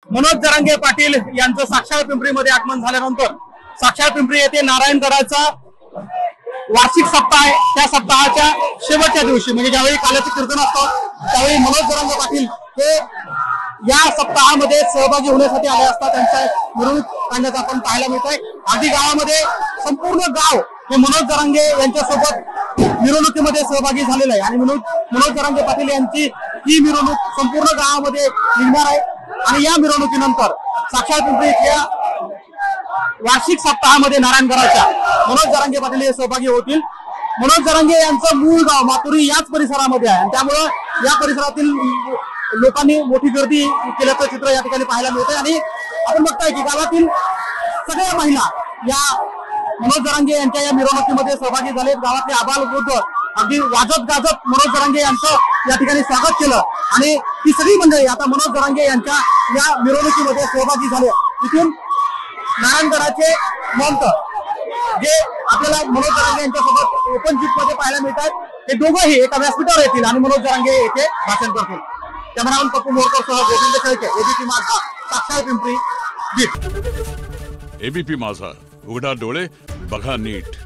मनोज जरांगे पाटील यांचं साक्षात पिंपरीमध्ये आगमन झाल्यानंतर साक्षात पिंपरी येथे नारायणगडाचा वार्षिक सप्ताह आहे। त्या सप्ताहाच्या शेवटच्या दिवशी म्हणजे ज्यावेळी काल्याचं कीर्तन असतं त्यावेळी मनोज जरांगे पाटील हे या सप्ताहामध्ये सहभागी होण्यासाठी आले असतात। त्यांचा मिरवणूक काढण्याचा आपण पाहायला मिळतोय। आधी गावामध्ये संपूर्ण गाव हे मनोज जरांगे यांच्यासोबत मिरवणुकीमध्ये सहभागी झालेलं आहे आणि मनोज जरांगे पाटील यांची ही मिरवणूक संपूर्ण गावामध्ये निघणार आहे आणि या मिरवणुकीनंतर साक्षात पिंपरी इथल्या वार्षिक सप्ताहामध्ये नारायणगडाच्या मनोज जरांगे पाटील हे सहभागी होतील। मनोज जरांगे यांचं मूळ गाव मातुरी याच परिसरामध्ये आहे आणि त्यामुळे या परिसरातील लोकांनी मोठी गर्दी केल्याचं चित्र या ठिकाणी पाहायला मिळतंय आणि आपण बघताय की गावातील सगळ्या महिला या मनोज जरांगे यांच्या या मिरवणुकीमध्ये सहभागी झाले। गावातले आबाल वृद्ध अगदी वाजत गाजत मनोज जरांगे यांचं या ठिकाणी स्वागत केलं आणि ही सगळी मंडळी आता मनोज जरांगे यांच्या या मिरवणुकीमध्ये सहभागी झाले। तिथून नारायणगडाचे महंत जे आपल्याला मनोज जरांगे यांच्यासोबत ओपन जीप मध्ये पाहायला मिळतात ते दोघंही एका व्यासपीठावर येतील आणि मनोज जरांगे येथे भाषण करतील। कॅमेरामन पप्पू मोरकर सह गोविंद शेळके, एबीपी माझा, साक्षात पिंपरी बीड। एबीपी माझा, उघडा डोळे बघा नीट।